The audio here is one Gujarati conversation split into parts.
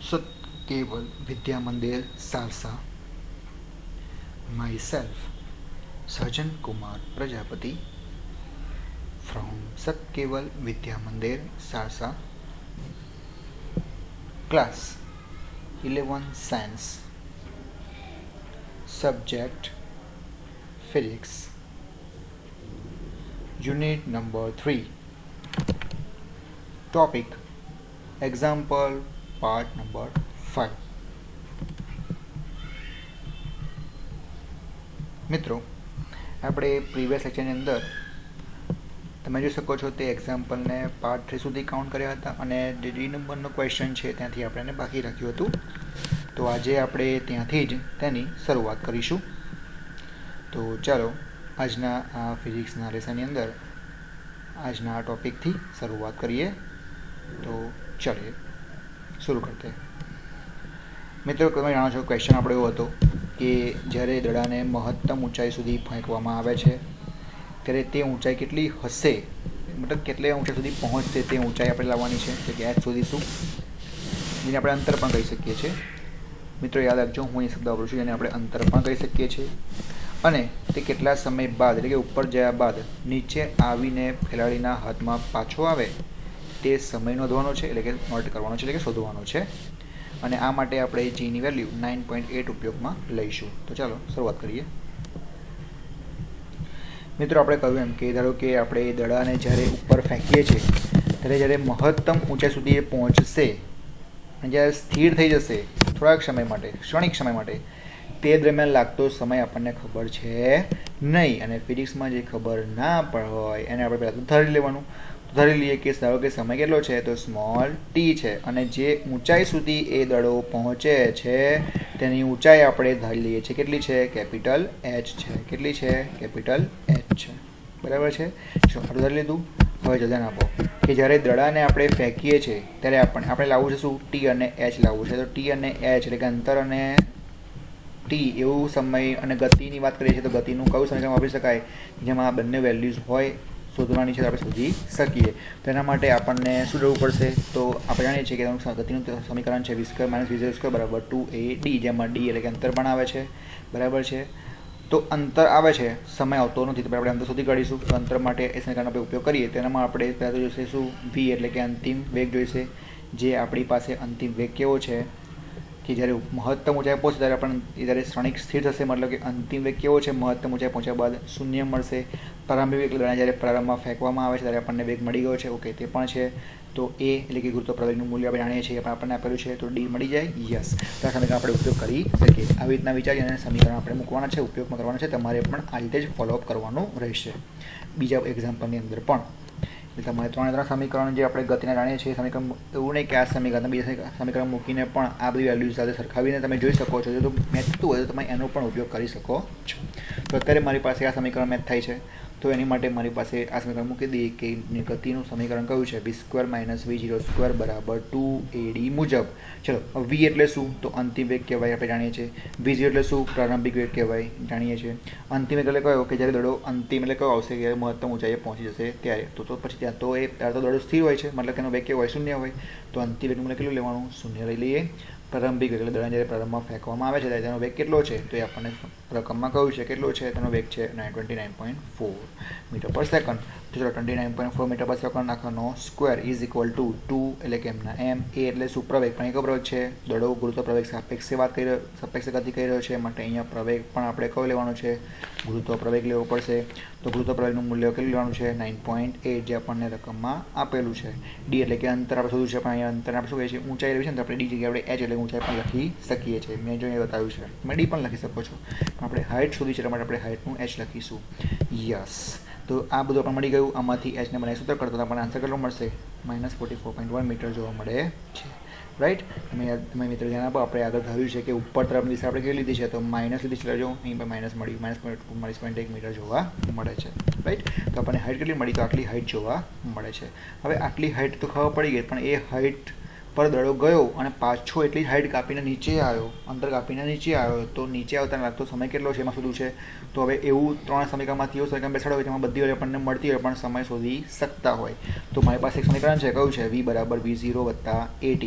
सत Kewal Vidya Mandir Saharsa my self Sajjan Kumar Prajapati from सत Kewal Vidya Mandir Sarsa class 11 science subject physics unit number 3 topic example part number 5 મિત્રો આપણે પ્રીવિયસ લેક્ચરની અંદર તમે જોઈ શકો છો તે એક્ઝામ્પલને પાર્ટ 3 સુધી કાઉન્ટ કર્યા હતા અને જે ડી નંબરનો ક્વેશ્ચન છે ત્યાંથી આપણે એને બાકી રાખ્યું હતું. તો આજે આપણે ત્યાંથી જ તેની શરૂઆત કરીશું. તો ચાલો આજના આ ફિઝિક્સના લેસનની અંદર આજના આ ટોપિકથી શરૂઆત કરીએ. તો ચાલીએ શરૂ કરતે. મિત્રો તમે જાણો છો ક્વેશ્ચન આપણો એવો હતો કે જ્યારે દડાને મહત્તમ ઊંચાઈ સુધી ફેંકવામાં આવે છે ત્યારે તે ઊંચાઈ કેટલી હશે, મતલબ કેટલી ઊંચાઈ સુધી પહોંચશે તે ઊંચાઈ આપણે લાવવાની છે, એટલે કે h શોધીશું, જેને આપણે અંતર પણ કહી શકીએ છીએ. મિત્રો યાદ રાખજો, હું એ શબ્દ વાપરું છું જેને આપણે અંતર પણ કહી શકીએ છીએ. અને તે કેટલા સમય બાદ એટલે કે ઉપર જયા બાદ નીચે આવીને ખેલાડીના હાથમાં પાછો આવે તે સમય નોંધવાનો છે, એટલે કે નોટ કરવાનો છે, એટલે કે શોધવાનો છે. અને આ માટે આપણે જીની વેલ્યુ 9.8 ઉપયોગમાં લઈશું. તો ચાલો શરૂઆત કરીએ. મિત્રો આપણે કહ્યું એમ કે ધારો કે આપણે દડાને જ્યારે ઉપર ફેંકીએ છીએ ત્યારે જ્યારે મહત્તમ ઊંચાઈ સુધી એ પહોંચશે અને જ્યારે સ્થિર થઈ જશે થોડાક સમય માટે, ક્ષણિક સમય માટે, તે દરમિયાન લાગતો સમય આપણને ખબર છે નહીં. અને ફિઝિક્સમાં જે ખબર ના પણ હોય એને આપણે પહેલાં તો ધારી લેવાનું. ધારી લઈએ કે ધારો કે સમય કેટલો છે, તો સ્મોલ ટી છે, અને જે ઊંચાઈ સુધી એ દડો પહોંચે છે તેની ઊંચાઈ આપણે ધારી લઈએ છીએ કેટલી છે, કેપિટલ એચ છે. કેટલી છે, કેપિટલ એચ છે. બરાબર છે. શું આટલું ધારી લીધું? હવે જલ્દી આપો કે જ્યારે દડાને આપણે ફેંકીએ છીએ ત્યારે આપણે લાવવું છે શું, ટી અને એચ લાવવું છે. તો ટી અને એચ એટલે કે અંતર અને ટી એવું સમય અને ગતિની વાત કરીએ છીએ તો ગતિનું કયું સમીકરણ વાપરી શકાય જેમાં આ બંને વેલ્યુઝ હોય શોધવાની છે, તો આપણે શોધી શકીએ. તો એના માટે આપણને શું કરવું પડશે, તો આપણે જાણીએ છીએ કે ગતિનું સમીકરણ છે v² - v0² બરાબર 2ad, જેમાં d એટલે કે અંતર પણ આવે છે. બરાબર છે. તો અંતર આવે છે, સમય આવતો નથી, તો આપણે અંતર શોધી કાઢીશું. તો અંતર માટે એ સમીકરણનો આપણે ઉપયોગ કરીએ. તેનામાં આપણે પહેલાં તો જોઈશે શું, v એટલે કે અંતિમ વેગ જોઈશે, જે આપણી પાસે અંતિમ વેગ કેવો છે કે જ્યારે મહત્તમ ઊંચાઈ પહોંચે ત્યારે પણ જ્યારે ક્ષણિક સ્થિર થશે, મતલબ કે અંતિમ વેગ કેવો છે, મહત્તમ ઊંચાઈ પહોંચ્યા બાદ શૂન્ય મળશે. પ્રારંભિક વેગ દડા જ્યારે પ્રારંભમાં ફેંકવામાં આવે છે ત્યારે આપણને વેગ મળી ગયો છે, ઓકે, તે પણ છે. તો એ એટલે કે ગુરુત્વ પ્રવેગનું મૂલ્ય આપણે જાણીએ છીએ, આપણને આપેલું છે, તો ડી મળી જાય. યસ. તો આ સમીકરણ આપણે ઉપયોગ કરી શકીએ. આવી રીતના વિચારી અને સમીકરણ આપણે મૂકવાના છે, ઉપયોગમાં કરવાના છે. તમારે પણ આ રીતે જ ફોલોઅપ કરવાનું રહેશે બીજા એક્ઝામ્પલની અંદર પણ. એટલે તમારે 3 સમીકરણ જે આપણે ગતિના જાણીએ છીએ સમીકરણ, એવું નહીં કે આ સમીકરણ બીજા સમીકરણ મૂકીને પણ આ બધી વેલ્યુઝ સાથે સરખાવીને તમે જોઈ શકો છો. જો મેચ થતું હોય તો તમે એનો પણ ઉપયોગ કરી શકો છો. તો અત્યારે મારી પાસે આ સમીકરણ મેચ થાય છે, તો એની માટે મારી પાસે આ સમીકરણ મૂકી દઈએ કે ગતિનું સમીકરણ કયું છે, v² - v0² બરાબર 2ad મુજબ. ચલો, v એટલે શું, તો અંતિમ વેગ કહેવાય, આપણે જાણીએ છીએ. v0 એટલે શું, પ્રારંભિક વેગ કહેવાય, જાણીએ છીએ. અંતિમ વેગ એટલે કયો કે જ્યારે દડો અંતિમ એટલે કયો આવશે, જ્યારે મહત્તમ ઊંચાઈએ પહોંચી જશે ત્યારે. તો પછી ત્યાં તો દડો સ્થિર હોય છે, મતલબ કે એનો વેગ કેવો હોય, શૂન્ય હોય. તો અંતિમ વેગનું મૂલ્ય કેટલું લેવાનું, શૂન્ય લઈ લઈએ. પ્રારંભિક વેગ એટલે દડા જ્યારે પ્રારંભમાં ફેંકવામાં આવે છે ત્યારે તેનો વેગ કેટલો છે, તો એ આપણને રકમમાં કહ્યું છે કેટલો છે, તેનો વેગ છે 29.4 મીટર પર સેકન્ડ. તો ચલો 29.4 મીટર પર સેકન્ડ આખાનો સ્ક્વેર ઇઝ ઇક્વલ ટુ 2 એટલે કે એમના એમ. એ એટલે શું, પ્રવેગ, પણ એક પ્રવેગ છે. દડો ગુરુત્વ પ્રવેગ સાપેક્ષે વાત કરી સાપેક્ષ ગતિ કરી રહ્યો છે, માટે અહીંયા પ્રવેગ પણ આપણે કયો લેવાનો છે, ગુરુત્વ પ્રવેગ લેવો પડશે. તો ગુરુત્વ પ્રવેગનું મૂલ્ય કેટલું લેવાનું છે, 9.8, જે આપણને રકમમાં આપેલું છે. ડી એટલે કે અંતર આપણે શોધવું છે, પણ અહીંયા અંતર આપણે શું કહીએ છીએ, ઊંચાઈ લેવી છે ને, તો આપણે ડી જગ્યાએ આપણે એચ એટલે ઊંચાઈ પણ લખી શકીએ છીએ. મેં જો એ બતાવ્યું છે, તમે ડી પણ લખી શકો છો, પણ આપણે હાઇટ શોધી છે એટલા માટે આપણે હાઇટનું એચ લખીશું. યસ. તો આ બધું આપણને મળી ગયું. આમાંથી એચને બનાવી સૂત્ર કરતો આપણને આન્સર કેટલો મળશે, -44.1 મીટર જોવા મળે છે. રાઈટ. તમે મિત્રો ધ્યાન આપો, આપણે આગળ ધાર્યું છે કે ઉપર તરફની દિશા આપણે કેવી લીધી છે, તો માઇનસ લીધી છે. જો અહીં પર માઇનસ મળ્યું, -44.1 મીટર જોવા મળે છે. રાઈટ. તો આપણને હાઇટ કેટલી મળી, તો આટલી હાઇટ જોવા મળે છે. હવે આટલી હાઇટ તો ખબર પડી ગઈ, પણ એ હાઇટ પર દડો ગયો અને પાછો એટલી જ હાઈટ કાપીને નીચે આવ્યો, અંતર કાપીને નીચે આવ્યો, તો નીચે આવતા લાગતો સમય કેટલો છે એમાં શોધવું છે. તો હવે એવું 3 સમીકરણમાંથી એવું સમીકરણ બેસાડો હોય જેમાં બધી વાર આપણને મળતી હોય પણ સમય શોધી શકતા હોય. તો મારી પાસે એક સમીકરણ છે, કયું છે? v બરાબર v0 વત્તા at.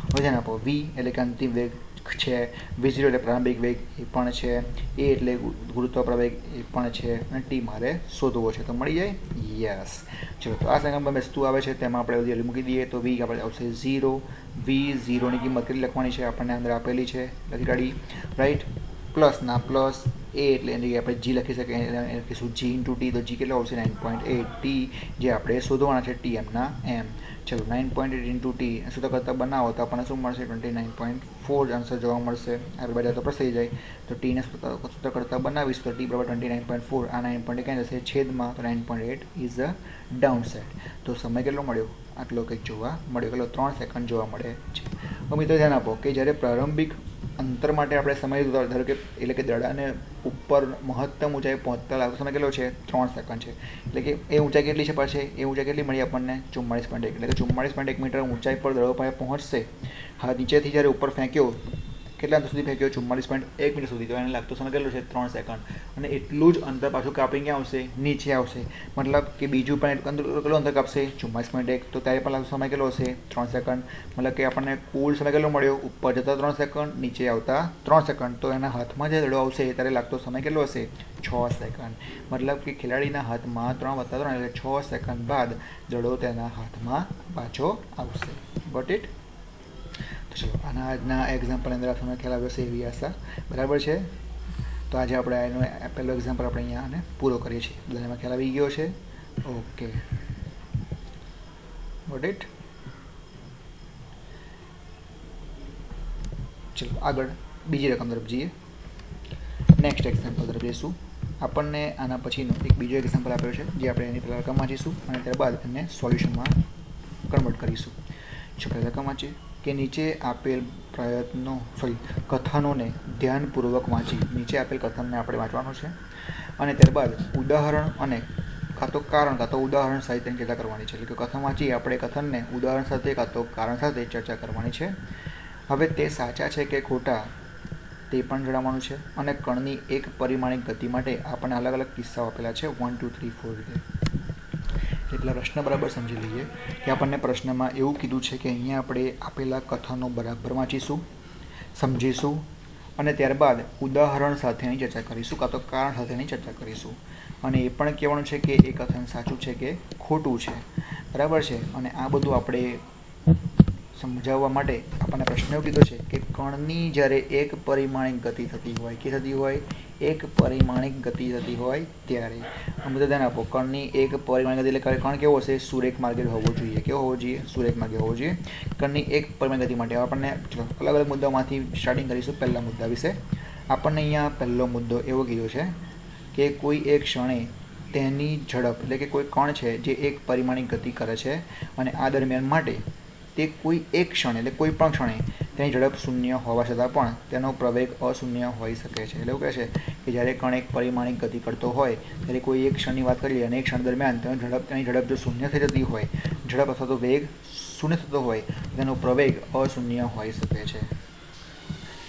હવે ધ્યાન આપો, v એટલે કે અંતિમ વેગ છે, v0 એટલે પ્રારંભિક વેગ એ પણ છે, a એટલે ગુરુત્વ પ્રવેગ એ પણ છે, અને t મારે શોધવો છે. તો મળી જાય? યસ. ચલો, તો આ સમીકરણમાં વસ્તુ આવે છે તેમાં આપણે બધી મૂકી દઈએ. તો v આપણે આવશે 0, v0 ની કિંમત કેટલી લખવાની છે આપણને અંદર આપેલી છે, લખી કાઢી, રાઈટ. પ્લસ ના પ્લસ a એટલે એની જગ્યાએ આપણે g લખી શકીએ, એને લખીશું g ઇન્ટુ t. તો g કેટલો આવશે? 9.8. t જે આપણે શોધવાના છે tm ના m. ચલો, 9.8 ઇન્ટુ t સૂત્ર કરતાં બનાવો તો આપણને શું મળશે? 29.4 આન્સર જોવા મળશે. આગળ બાજુ તો પ્લસ થઈ જાય, તો t ને સૂત્ર કરતાં બનાવીશ તો t બરાબર 29.4. આ 9.8 ક્યાં જશે? છેદમાં. તો 9.8 ઇઝ અ ડાઉન સાઇડ. તો સમય કેટલો મળ્યો? આટલો કંઈક જોવા મળ્યો. કેટલો? 3 સેકન્ડ જોવા મળે છે. મિત્રો ધ્યાન આપો કે જ્યારે પ્રારંભિક અંતર માટે આપણે સમય ધારો કે એટલે કે દડાને ઉપર મહત્તમ ઊંચાઈ પહોંચતા લાગતો સમય કેટલો છે? 3 સેકન્ડ છે. એટલે કે એ ઊંચાઈ કેટલી છે પાછી? એ ઊંચાઈ કેટલી મળી આપણને? 44.1. એટલે કે 44.1 મીટર ઊંચાઈ પર દડો પાસે પહોંચશે. હા, નીચેથી જ્યારે ઉપર ફેંક્યો, કેટલા અંતર સુધી ફેંક્યો? 44.1 મીટર સુધી. તો એને લાગતો સમય કેટલો છે? 3 સેકન્ડ. અને એટલું જ અંતર પાછું કાપી ક્યાં આવશે? નીચે આવશે. મતલબ કે બીજું પણ કેટલું અંતર કાપશે? 44.1. તો ત્યારે પણ લાગતો સમય કેટલો હશે? 3 સેકન્ડ. મતલબ કે આપણને કુલ સમય કેટલો મળ્યો? ઉપર જતા 3 સેકન્ડ, નીચે આવતા 3 સેકન્ડ. તો એના હાથમાં જે દડો આવશે ત્યારે લાગતો સમય કેટલો હશે? 6 સેકન્ડ. મતલબ કે ખેલાડીના હાથમાં 3 + 3 એટલે 6 સેકન્ડ બાદ દડો તેના હાથમાં પાછો આવશે. Got it? તો ચલો, આજના એક્ઝામ્પલ અંદર તમને ખ્યાલ આવ્યો છે એવી આશા. બરાબર છે? તો આજે આપણે એનો પહેલો એક્ઝામ્પલ આપણે અહીંયા આને પૂરો કરીએ છીએ. બધાને એમાં ખ્યાલ આવી ગયો છે? Okay, got it? ચલો, આગળ બીજી રકમ તરફ જઈએ. નેક્સ્ટ એક્ઝામ્પલ તરફ જઈશું. આપણને આના પછીનો એક બીજો એક્ઝામ્પલ આપ્યો છે જે આપણે એની પહેલાં રકમ વાંચીશું અને ત્યારબાદ એને સોલ્યુશનમાં કન્વર્ટ કરીશું. જો પહેલાં રકમ વાંચીએ કે નીચે આપેલ કથનોને ધ્યાનપૂર્વક વાંચી નીચે આપેલ કથનને આપણે વાંચવાનું છે અને ત્યારબાદ ઉદાહરણ અને કાં તો કારણ કાં તો ઉદાહરણ સાથે ચર્ચા કરવાની છે. એટલે કે કથન વાંચી આપણે કથનને ઉદાહરણ સાથે કાં તો કારણ સાથે ચર્ચા કરવાની છે. હવે તે સાચા છે કે ખોટા તે પણ જણાવવાનું છે અને કણની એક પરિમાણિક ગતિ માટે આપણને અલગ અલગ કિસ્સાઓ આપેલા છે 1, 2, 3, 4 રીતે. એટલે પ્રશ્ન બરાબર સમજી લઈએ કે આપણને પ્રશ્નમાં એવું કીધું છે કે અહીંયા આપણે આપેલા કથનો બરાબર વાંચીશું, સમજીશું અને ત્યારબાદ ઉદાહરણ સાથેની ચર્ચા કરીશું કાં તો કારણ સાથેની ચર્ચા કરીશું. અને એ પણ કહેવાનું છે કે એ કથન સાચું છે કે ખોટું છે. બરાબર છે? અને આ બધું આપણે સમજાવવા માટે આપણને પ્રશ્ન એવો કીધો છે કે કણની જ્યારે એક પરિમાણિક ગતિ થતી હોય, કે થતી હોય એક પરિમાણિક ગતિ થતી હોય ત્યારે અમે તો ધ્યાન આપો, કણની એક પરિમાણિક ગતિ એટલે કણ કેવો હશે? સુરેખ માર્ગે હોવો જોઈએ. કેવો હોવો જોઈએ? સુરેખ માર્ગે હોવો જોઈએ. કણની એક પરિમાણિક ગતિ માટે આપણને અલગ અલગ મુદ્દાઓમાંથી સ્ટાર્ટિંગ કરીશું. પહેલા મુદ્દા વિશે આપણને અહીંયા પહેલો મુદ્દો એવો કીધો છે કે કોઈ એક ક્ષણે તેની ઝડપ એટલે કે કોઈ કણ છે જે એક પરિમાણિક ગતિ કરે છે અને આ દરમિયાન માટે તે કોઈ એક ક્ષણે એટલે કોઈ પણ ક્ષણે તેની ઝડપ શૂન્ય હોવા છતાં પણ તેનો પ્રવેગ અશૂન્ય હોઈ શકે છે. એટલે એવું કહે છે કે જ્યારે કણ એક પરિમાણિક ગતિ કરતો હોય ત્યારે કોઈ એક ક્ષણની વાત કરીએ અને એક ક્ષણ દરમિયાન તેની ઝડપ જો શૂન્ય થઈ જતી હોય, ઝડપ અથવા તો વેગ શૂન્ય થતો હોય, તેનો પ્રવેગ અશૂન્ય હોઈ શકે છે.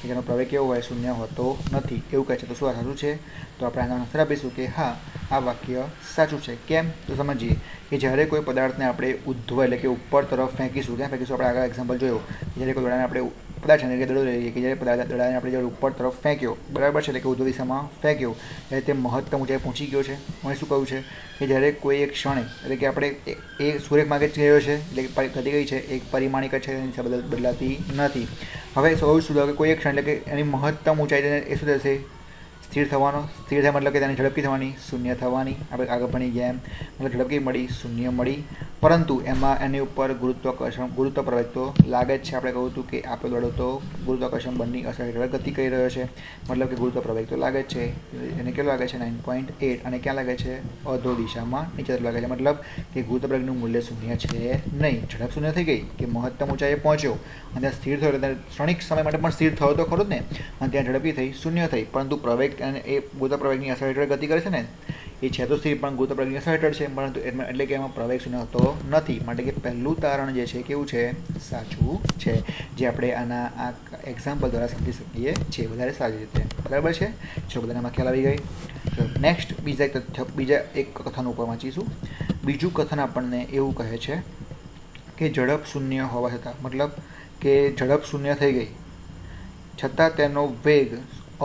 તેનો પ્રવેગ કેવો હોય? શૂન્ય હોતો નથી એવું કહે છે. તો શું આ સાચું છે? તો આપણે આનો આન્સર આપીશું કે હા, આ વાક્ય સાચું છે. કેમ? તો સમજીએ કે જ્યારે કોઈ પદાર્થને આપણે ઉધ્વ એટલે કે ઉપર તરફ ફેંકીશું, ક્યાં ફેંકીશું? આપણે આગળ એક્ઝામ્પલ જોયું જ્યારે કોઈ દડાને આપણે પદાર્થ છે કે દડો લઈએ કે જ્યારે દડાને આપણે જ્યારે ઉપર તરફ ફેંક્યો, બરાબર છે, એટલે કે ઉધ્વ દિશામાં ફેંક્યો ત્યારે તે મહત્તમ ઊંચાઈ પહોંચી ગયો છે. મને શું કહ્યું છે કે જ્યારે કોઈ એક ક્ષણે એટલે કે આપણે એ સુરેખ માર્ગે જ ગયો છે એટલે કે ગતિ કઈ છે? એક પરિમાણિક છે, એની દિશા બદલાતી નથી. હવે સૌ સુધા કે કોઈ એક ક્ષણ એટલે કે એની મહત્તમ ઊંચાઈ એ શું થશે? સ્થિર થવાનો. સ્થિર થાય મતલબ કે તેની ઝડપ કેટલી થવાની? શૂન્ય થવાની. આપણે આગળ ભણી ગયા એમ મતલબ ઝડપ કેટલી મળી? શૂન્ય મળી. પરંતુ એમાં એની ઉપર ગુરુત્વ પ્રવેગ તો લાગે જ છે. આપણે કહ્યું હતું કે આપણો દડો તો ગુરુત્વાકર્ષણ બળની અસર હેઠળ ગતિ કરી રહ્યો છે. મતલબ કે ગુરુત્વ પ્રવેગ તો લાગે જ છે. એને કેટલો લાગે છે? 9.8. અને ક્યાં લાગે છે? અધો દિશામાં નીચે તરફ લાગે છે. મતલબ કે ગુરુત્વ પ્રવેગનું મૂલ્ય શૂન્ય છે નહીં. ઝડપ શૂન્ય થઈ ગઈ કે મહત્તમ ઊંચાઈએ પહોંચ્યો અને ત્યાં સ્થિર થયો એટલે ક્ષણિક સમય માટે પણ સ્થિર થયો તો ખરો જ ને. અને ત્યાં ઝડપી થઈ શૂન્ય થઈ, પરંતુ પ્રવેગ અને એ ગુરુત્વ પ્રવેગની અસર હેઠળ ગતિ કરે છે ને એ છે તો સ્થિર પણ ગુરુત્વ પ્રવેગની અસર હેઠળ છે, પરંતુ એટલે કે એમાં પ્રવેગ શૂન્ય થતો નથી. માટે કે પહેલું તારણ જે છે કેવું છે, સાચું છે, જે આપણે આના આ એક્ઝામ્પલ દ્વારા સમજી શકીએ છીએ વધારે સારી રીતે. બરાબર છે? ચલો બધાને આમાં ખ્યાલ આવી ગઈ. ચલો નેક્સ્ટ બીજા એક કથન ઉપર વાંચીશું. બીજું કથન આપણને એવું કહે છે કે ઝડપ શૂન્ય હોવા છતાં, મતલબ કે ઝડપ શૂન્ય થઈ ગઈ છતાં તેનો વેગ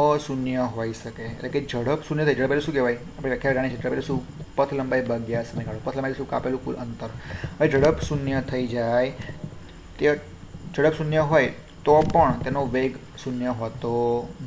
અશૂન્ય હોઈ શકે. એટલે કે ઝડપ શૂન્ય થઈ, ઝડપ એટલે શું કહેવાય, આપણે વ્યાખ્યા જાણીએ છીએ. ઝડપ એટલે શું, પથ લંબાઈ ભાગ્યા સમયગાળો. પથ લંબાઈ શું, કાપેલું કુલ અંતર. હવે ઝડપ શૂન્ય થઈ જાય, તે ઝડપ શૂન્ય હોય તો પણ તેનો વેગ શૂન્ય હોતો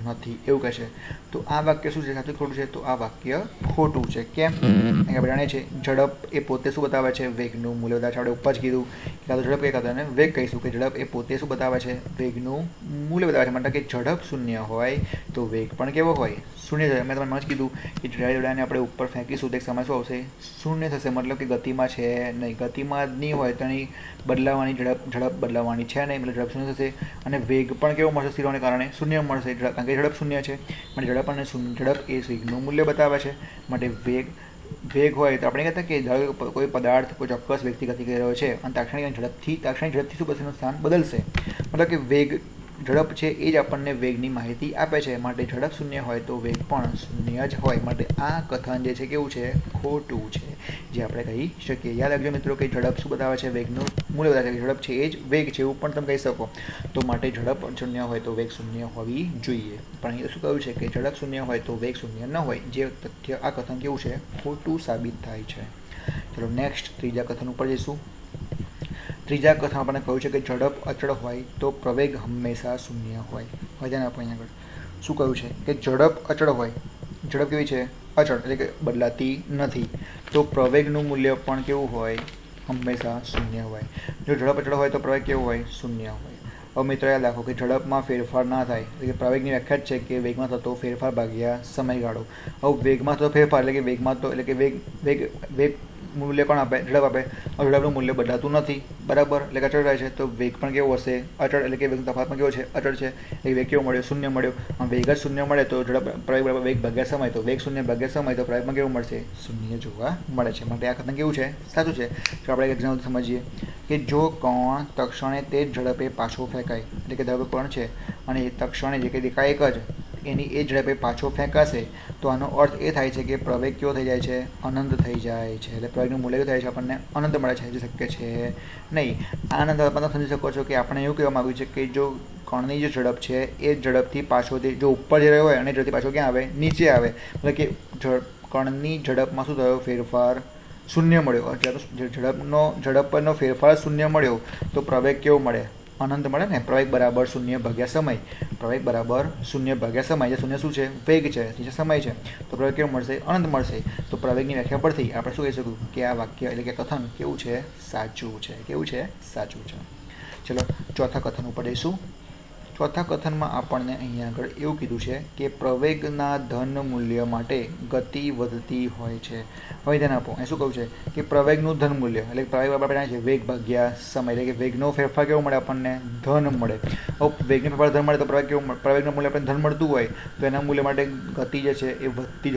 નથી એવું કહે છે. તો આ વાક્ય શું છે, સાચું ખોટું છે? તો આ વાક્ય ખોટું છે. કેમ? આપણે જાણીએ છીએ ઝડપ એ પોતે શું બતાવે છે, વેગનું મૂલ્ય બતાવે છે. આપણે ઉપર જ કીધું કે કાં તો ઝડપ કાં તો એને વેગ કહીશું, કે ઝડપ એ પોતે શું બતાવે છે, વેગનું મૂલ્ય બતાવે છે. મતલબ કે ઝડપ શૂન્ય હોય તો વેગ પણ કેવો હોય, શૂન્ય થશે. મેં તમને જ કીધું કે દડાને આપણે ઉપર ફેંકીશું તો એક સમય શું આવશે, શૂન્ય થશે. મતલબ કે ગતિમાં છે નહીં, ગતિમાં જ નહીં હોય તો એની બદલાવાની ઝડપ બદલાવાની છે નહીં, એટલે ઝડપ શૂન્ય થશે. અને વેગ પણ કેવો મળશે, સ્થિર હોવાને કારણે શૂન્ય મળશે, કારણ કે ઝડપ શૂન્ય છે. માટે ઝડપ અને ઝડપ એ વેગનું મૂલ્ય બતાવે છે. માટે વેગ હોય તો આપણે કહેતા કે કોઈ પદાર્થ કોઈ ચોક્કસ વ્યક્તિ ગતિ કરી રહ્યો છે અને તાક્ષણિક ઝડપથી શું બદલશે, સ્થાન બદલશે. મતલબ કે વેગ ઝડપ છે એ જ આપણને વેગની માહિતી આપે છે. માટે ઝડપ શૂન્ય હોય તો વેગ પણ શૂન્ય જ હોય. માટે આ કથન જે છે કેવું છે, ખોટું છે, જે આપણે કહી શકીએ. યાદ રાખજો મિત્રો કે ઝડપ શું બતાવે છે, વેગનું મૂલ્ય બતાવે છે. ઝડપ છે એ જ વેગ છે એવું પણ તમે કહી શકો. તો માટે ઝડપ શૂન્ય હોય તો વેગ શૂન્ય હોવી જોઈએ. પણ અહીંયા શું કહ્યું છે કે ઝડપ શૂન્ય હોય તો વેગ શૂન્ય ન હોય, જે તથ્ય આ કથન કેવું છે, ખોટું સાબિત થાય છે. ચલો નેક્સ્ટ ત્રીજા કથન ઉપર જઈશું. ત્રીજા કથન આપણને કહ્યું છે કે ઝડપ અચળ હોય તો પ્રવેગ હંમેશા શૂન્ય હોય. હવે ધ્યાન આપો અહીંયા આગળ શું કહ્યું છે કે ઝડપ અચળ હોય, ઝડપ કેવી છે, અચળ એટલે કે બદલાતી નથી, તો પ્રવેગનું મૂલ્ય પણ કેવું હોય, હંમેશા શૂન્ય હોય. જો ઝડપ અચળ હોય તો પ્રવેગ કેવું હોય, શૂન્ય હોય. હવે મિત્રો યાદ રાખો કે ઝડપમાં ફેરફાર ના થાય, એટલે કે પ્રવેગની વ્યાખ્યા જ છે કે વેગમાં થતો ફેરફાર ભાગ્યા સમયગાળો. હવે વેગમાં થતો ફેરફાર એટલે કે વેગમાં તો એટલે કે વેગ મૂલ્ય કોણ આપે, ઝડપ આપે. હવે ઝડપનું મૂલ્ય બદલાતું નથી, બરાબર, એટલે કે અચળ રહે છે. તો વેગ પણ કેવો હશે, અચળ, એટલે કે વેગનો તફાવત પણ કેવો છે, અચળ છે. એટલે વેગ કેવો મળ્યો, શૂન્ય મળ્યો. અને વેગ જ શૂન્ય મળે તો ઝડપ પ્રવેગ બરાબર વેગ ભાગ્યા સમય, તો વેગ શૂન્ય ભાગ્યા સમય, તો પ્રવેગ પણ કેવું મળશે, શૂન્ય જોવા મળે છે. માટે આ કથન કેવું છે, સાચું છે. તો આપણે એક એક્ઝામ્પલ સમજીએ કે જો કણ તક્ષણે તે જ ઝડપે પાછો ફેંકાય, એટલે કે ધારો કે કણ છે અને એ તક્ષણે જે કંઈ દેખાય એક જ એની એ ઝડપે પાછો ફેંકાશે, તો આનો અર્થ એ થાય છે કે પ્રવેગ કેવો થઈ જાય છે, અનંત થઈ જાય છે. એટલે પ્રવેગનું મૂલ્ય થાય છે આપણને અનંત મળે છે, જે શક્ય છે નહીં. આ આનંદ તમે સમજી શકો છો કે આપણે એવું કહેવામાં આવ્યું છે કે જો કણની જે ઝડપ છે એ ઝડપથી પાછોથી જો ઉપર જઈ રહ્યો હોય અને ઝડપથી પાછો ક્યાં આવે, નીચે આવે, એટલે કે કણની ઝડપમાં શું થયો, ફેરફાર શૂન્ય મળ્યો. ઝડપ પરનો ફેરફાર શૂન્ય મળ્યો તો પ્રવેગ કેવો મળે, અનંત મળે ને. પ્રવેગ બરાબર શૂન્ય ભાગ્યા સમય, પ્રવેગ બરાબર શૂન્ય ભાગ્યા સમય, જે શૂન્ય શું છે, વેગ છે, નીચે સમય છે, તો પ્રવેગ કેવું મળશે, અનંત મળશે. તો પ્રવેગની વ્યાખ્યા પરથી આપણે શું કહી શકું કે આ વાક્ય એટલે કે કથન કેવું છે, સાચું છે. કેવું છે, સાચું છે. ચલો ચોથા કથન ઉપર જઈશું. ચોથા કથનમાં આપણને અહીંયા આગળ એવું કીધું છે કે પ્રવેગના ધન મૂલ્ય માટે ગતિ વધતી હોય છે. હવે ધ્યાન આપો, એ શું કહ્યું છે કે પ્રવેગનું ધન મૂલ્ય એટલે કે પ્રવેગ આપણે જાણીએ છીએ વેગ ભાગ્યા સમય, એટલે કે વેગનો ફેરફાર કેવો મળે આપણને, ધન મળે. હવે વેગનો ફેરફાર ધન મળે તો પ્રવેગ કેવું, પ્રવેગનું મૂલ્ય આપણને ધન મળતું હોય તો એના મૂલ્ય માટે ગતિ જે છે એ વધતી જ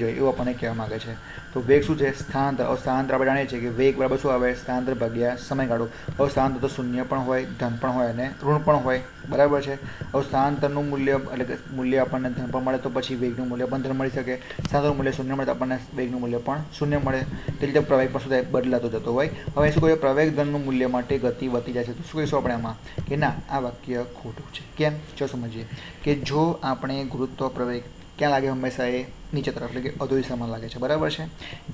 હોય એવું આપણને કહેવા માગે છે. તો વેગ શું છે, સ્થાનાંતર. હવે સ્થાનાંતર આપણે જાણીએ છીએ કે વેગ બરાબર શું આવે, સ્થાનાંતર ભાગ્યા સમયગાળો. હવે સ્થાનાંતર તો શૂન્ય પણ હોય, ધન પણ હોય અને ઋણ પણ હોય, બરાબર છે. હવે સ્થાનાંતરનું મૂલ્ય એટલે કે મૂલ્ય આપણને ધન પણ મળે તો પછી વેગનું મૂલ્ય પણ ધન મળી શકે. સ્થાનાંતરનું મૂલ્ય શૂન્ય મળે તો આપણને વેગનું મૂલ્ય પણ શૂન્ય મળે. તે રીતે પ્રવેગ પણ શું થાય, બદલાતો જતો હોય. હવે શું કહીએ, પ્રવેગ ધનનું મૂલ્ય માટે ગતિ વધતી જાય છે. તો શું કહીશું આપણે આમાં કે ના, આ વાક્ય ખોટું છે. કેમ, જો સમજીએ કે જો આપણે ગુરુત્વ પ્રવેગ ક્યાં લાગે, હંમેશા એ નીચે તરફ એટલે કે અધો દિશામાં લાગે છે, બરાબર છે.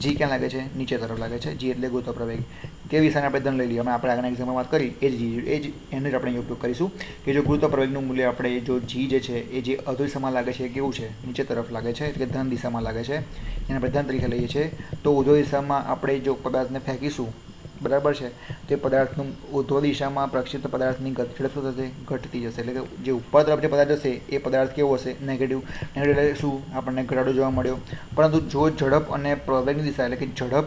જી ક્યાં લાગે છે, નીચે તરફ લાગે છે. જી એટલે ગુરુત્વ પ્રવેગ, તે દિશાને આપણે ધન લઈ લઈએ. અમે આપણે આગળના એક્ઝામમાં વાત કરી એ જ એનો જ આપણે ઉપયોગ કરીશું કે જો ગુરુત્વ પ્રવેગનું મૂલ્ય આપણે જો જી જે છે એ જે અધો દિશામાં લાગે છે એ કેવું છે, નીચે તરફ લાગે છે, એટલે કે ધન દિશામાં લાગે છે, એને આપણે ધન તરીકે લઈએ છીએ. તો ઉધો દિશામાં આપણે જો પદાર્થને ફેંકીશું, બરાબર છે, તે પદાર્થનું ઉધ્વ દિશામાં પ્રક્ષિપ્ત પદાર્થની ઝડપ શું થશે, ઘટતી જશે. એટલે કે જે ઉપર તરફ જે પદાર્થ જશે એ પદાર્થ કેવો હશે, નેગેટિવ. એટલે શું આપણને ઘટાડો જોવા મળ્યો. પરંતુ જો ઝડપ અને પ્રવેગની દિશા એટલે કે ઝડપ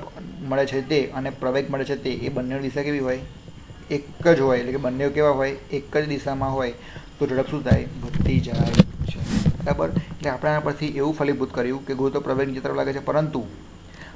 મળે છે તે અને પ્રવેગ મળે છે તે, એ બંનેની દિશા કેવી હોય, એક જ હોય. એટલે કે બંને કેવા હોય, એક જ દિશામાં હોય તો ઝડપ શું થાય, વધતી જાય છે. બરાબર. એટલે આપણે આના પરથી એવું ફલીભૂત કર્યું કે ગુરુત્વ પ્રવેગ નીચે તરફ લાગે છે, પરંતુ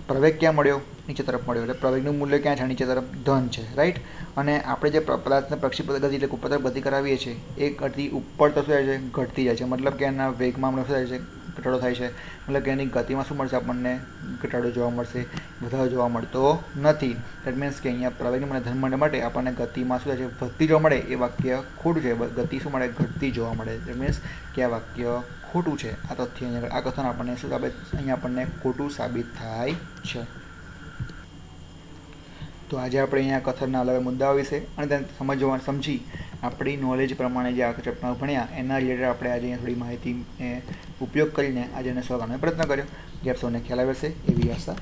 પ્રવેગ ક્યાં મળ્યો? નીચે તરફ મળ્યો. એટલે પ્રવેગનું મૂલ્ય ક્યાં છે? નીચે તરફ ધન છે, રાઈટ. અને આપણે જે પદાર્થને પ્રક્ષેપ ગતિ એટલે ઉપર તરફ ગતિ કરાવીએ છીએ એ ગતિ ઉપર તો શું થાય છે? ઘટતી જાય છે. મતલબ કે એના વેગમાં શું થાય છે? ઘટાડો થાય છે. મતલબ કે એની ગતિમાં શું મળશે? આપણને ઘટાડો જોવા મળશે, વધારો જોવા મળતો નથી. દેટ મીન્સ કે અહીંયા પ્રવેગને મને ધન મળવા માટે આપણને ગતિમાં શું થાય છે? વધતી જોવા મળે. એ વાક્ય ખોટું છે. ગતિ શું મળે? ઘટતી જોવા મળે. દેટ મીન્સ કે આ વાક્ય ખોટું છે. આ તથ્ય અહીંયા આ કથન આપણને શું સાબિત અહીંયા આપણને ખોટું સાબિત થાય છે. તો આજે આપણે અહીંયા કથનના અલગ મુદ્દાઓ વિશે અને તેને સમજી આપણી નોલેજ પ્રમાણે જે આ ચેપ્ટર ભણ્યા એના રિલેટેડ આપણે આજે અહીંયા થોડી માહિતી ઉપયોગ કરીને આજે એને સોલ્વ કરવાનો પ્રયત્ન કર્યો. જે આપ સૌને ખ્યાલ આવે છે એવી આશા.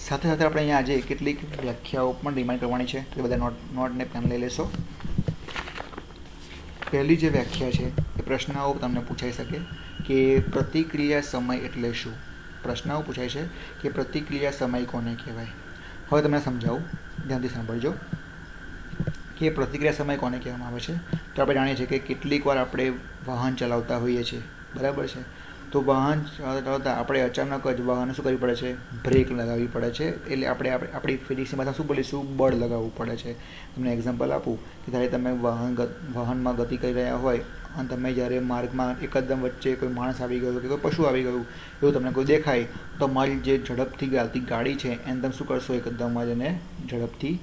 સાથે સાથે આપણે અહીંયા આજે કેટલીક વ્યાખ્યાઓ પણ રિમાઇન્ડ કરવાની છે. તો બધા નોટને પેન લઈ લેશો. પહેલી જે વ્યાખ્યા છે એ પ્રશ્નાઓ તમને પૂછાઈ શકે કે પ્રતિક્રિયા સમય એટલે શું? પ્રશ્નાઓ પૂછાય છે કે પ્રતિક્રિયા સમય કોને કહેવાય? હવે તમને સમજાવું, ધ્યાનથી સાંભળજો કે પ્રતિક્રિયા સમય કોને કહેવામાં આવે છે. તો આપણે જાણીએ છીએ કે કેટલીક વાર આપણે વાહન ચલાવતા હોઈએ છીએ, બરાબર છે. તો વાહન ચલાવતા આપણે અચાનક જ વાહનને શું કરવી પડે છે? બ્રેક લગાવવી પડે છે. એટલે આપણે આપણી ફિઝિક્સની ભાષામાં શું બોલીશું? બળ લગાવવું પડે છે. તમને એક્ઝામ્પલ આપું કે જ્યારે તમે વાહનમાં ગતિ કરી રહ્યા હોય અને તમે જ્યારે માર્ગમાં એકદમ વચ્ચે કોઈ માણસ આવી ગયો કે કોઈ પશુ આવી ગયું એવું તમને કોઈ દેખાય તો મારી જે ઝડપથી ચાલતી ગાડી છે એને તમે શું કરશો? એકદમ જ એને ઝડપથી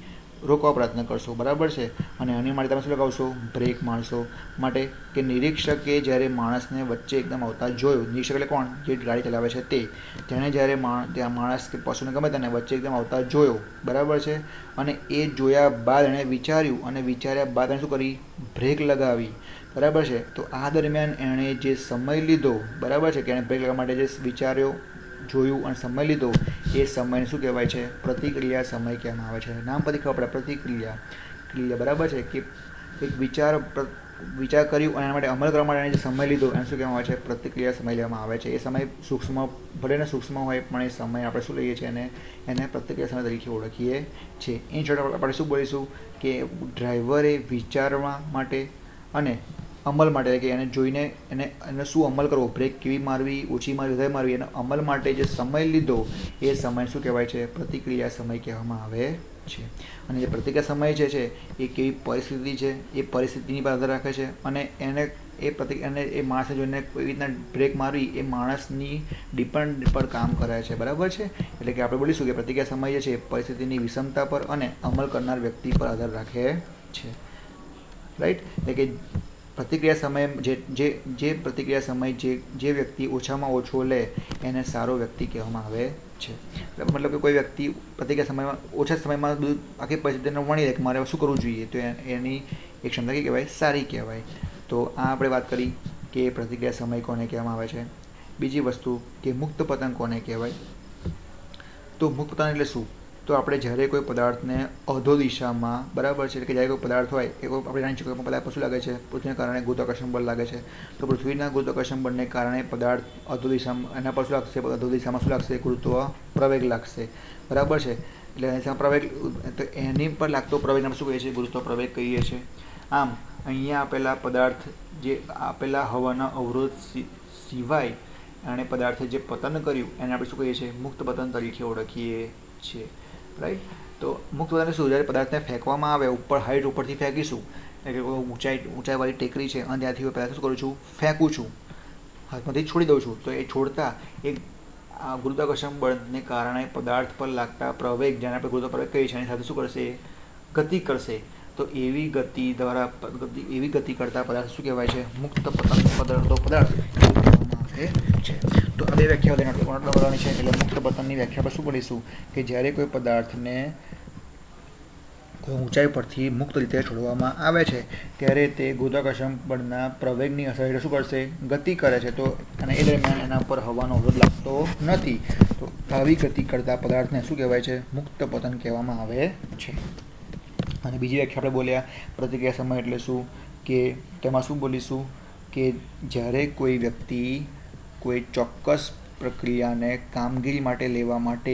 રોકવા પ્રયત્ન કરશો, બરાબર છે. અને આની માટે તમે શું લગાવશો? બ્રેક મારશો. માટે કે નિરીક્ષકે જ્યારે માણસને વચ્ચે એકદમ આવતા જોયું, નિરીક્ષક એટલે કોણ? જે ગાડી ચલાવે છે તે. તેણે જ્યારે ત્યાં માણસ કે પશુને ગમે તેને વચ્ચે એકદમ આવતા જોયો, બરાબર છે. અને એ જોયા બાદ એણે વિચાર્યું અને વિચાર્યા બાદ એણે શું કરી? બ્રેક લગાવી, બરાબર છે. તો આ દરમિયાન એણે જે સમય લીધો, બરાબર છે, કે એણે બ્રેક લગાવવા માટે જે વિચાર્યો, જોયું અને સમય લીધો એ સમયને શું કહેવાય છે? પ્રતિક્રિયા સમય કહેવામાં આવે છે. નામ પરથી ખબર પડે પ્રતિક્રિયા, બરાબર છે. કે એક વિચાર કર્યું અને એના માટે અમલ કરવા માટે એને જે સમય લીધો એને શું કહેવામાં આવે છે? પ્રતિક્રિયા સમય લેવામાં આવે છે. એ સમય સૂક્ષ્મ ભલે ને સૂક્ષ્મ હોય પણ એ સમય આપણે શું લઈએ છીએ? એને પ્રતિક્રિયા સમય તરીકે ઓળખીએ છીએ. ઇન શોર્ટ આપણે શું બોલીશું કે ડ્રાઈવરે વિચારવા માટે અને અમલ માટે કે એને જોઈને એને શું અમલ કરવો? બ્રેક કેવી મારવી, ઓછી મારવી, વધારે મારવી, એનો અમલ માટે જે સમય લીધો એ સમય શું કહેવાય છે? પ્રતિક્રિયા સમય કહેવામાં આવે છે. અને જે પ્રતિક્રિયા સમય છે એ કેવી પરિસ્થિતિ છે એ પરિસ્થિતિની પર આધાર રાખે છે. અને એને એ માણસને જોઈને કેવી રીતના બ્રેક મારવી એ માણસની ડિપેન્ડ પર કામ કરે છે, બરાબર છે. એટલે કે આપણે બોલીશું કે પ્રતિક્રિયા સમય જે છે પરિસ્થિતિની વિષમતા પર અને અમલ કરનાર વ્યક્તિ પર આધાર રાખે છે, રાઈટ. એટલે કે પ્રતિક્રિયા સમય જે પ્રતિક્રિયા સમય જે વ્યક્તિ ઓછામાં ઓછો લે એને સારો વ્યક્તિ કહેવામાં આવે છે. મતલબ કે કોઈ વ્યક્તિ પ્રતિક્રિયા સમયમાં ઓછા સમયમાં આખી પરિસ્થિતિને વણી લે કે મારે શું કરવું જોઈએ તો એની એક ક્ષમતા કઈ કહેવાય? સારી કહેવાય. તો આ આપણે વાત કરી કે પ્રતિક્રિયા સમય કોને કહેવામાં આવે છે. બીજી વસ્તુ કે મુક્ત પતન કોને કહેવાય? તો મુક્ત પતન એટલે શું? તો આપણે જ્યારે કોઈ પદાર્થને અધો દિશામાં, બરાબર છે, કે જ્યારે કોઈ પદાર્થ હોય એ આપણે જાણી શકીએ કે પદાર્થ શું લાગે છે? પૃથ્વીના કારણે ગુરુત્વાકર્ષણ બળ લાગે છે. તો પૃથ્વીના ગુરુત્વાકર્ષણ બળને કારણે પદાર્થ અધો દિશામાં એના પર શું લાગશે? અધો દિશામાં શું લાગશે? ગુરુત્વ પ્રવેગ લાગશે, બરાબર છે. એટલે પ્રવેગ તો એની પર લાગતો પ્રવેગ આપણે શું કહીએ છીએ? ગુરુત્વ પ્રવેગ કહીએ છીએ. આમ અહીંયા આપેલા પદાર્થ જે આપેલા હવાના અવરોધ સિવાય એણે પદાર્થે જે પતન કર્યું એને આપણે શું કહીએ છીએ? મુક્ત પતન તરીકે ઓળખીએ છીએ, રાઈટ. તો મુક્ત પતન શું? જ્યારે પદાર્થને ફેંકવામાં આવે ઉપર હાઈટ ઉપરથી ફેંકીશું, એટલે કે ઊંચાઈવાળી ટેકરી છે અને ત્યાંથી પદાર્થ શું કરું છું? ફેંકું છું, હાથમાંથી છોડી દઉં છું. તો એ છોડતા એક ગુરુત્વાકર્ષણ બળને કારણે પદાર્થ પર લાગતા પ્રવેગ જેને આપણે ગુરુત્વ પ્રવેગ કહીએ છીએ એની સાથે શું કરશે? ગતિ કરશે. તો એવી ગતિ કરતા પદાર્થ શું કહેવાય છે? મુક્ત પતન પદાર્થ કહેવામાં આવે છે. તો આ બે વ્યાખ્યાઓ કરવાની છે. એટલે મુક્ત પતનની વ્યાખ્યા પર શું બોલીશું કે જ્યારે કોઈ પદાર્થને કોઈ ઊંચાઈ પરથી મુક્ત રીતે છોડવામાં આવે છે ત્યારે તે ગુરુત્વાકર્ષણ બળના પ્રવેગની અસર હેઠળ શું કરશે? ગતિ કરે છે. તો અને એ દરમિયાન એના પર હવાનો અવરોધ લાગતો નથી. તો આવી ગતિ કરતા પદાર્થને શું કહેવાય છે? મુક્ત પતન કહેવામાં આવે છે. અને બીજી વ્યાખ્યા આપણે બોલ્યા પ્રતિક્રિયા સમય એટલે શું? કે તેમાં શું બોલીશું કે જ્યારે કોઈ વ્યક્તિ કોઈ ચોક્કસ પ્રક્રિયાને કામગીરી માટે લેવા માટે,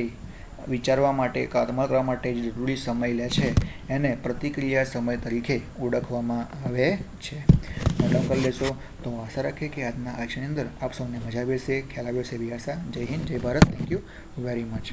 વિચારવા માટે, અમલ કરવા માટે જરૂરી સમય લે છે એને પ્રતિક્રિયા સમય તરીકે ઓળખવામાં આવે છે. નોટ ડાઉન કરી લેશો. તો હું આશા રાખીએ કે આજના આ લેક્ચરની અંદર આપ સૌને મજા આવી હશે, ખ્યાલ આવ્યો હશે એવી આશા. જય હિન્દ, જય Bharat. Thank you very much.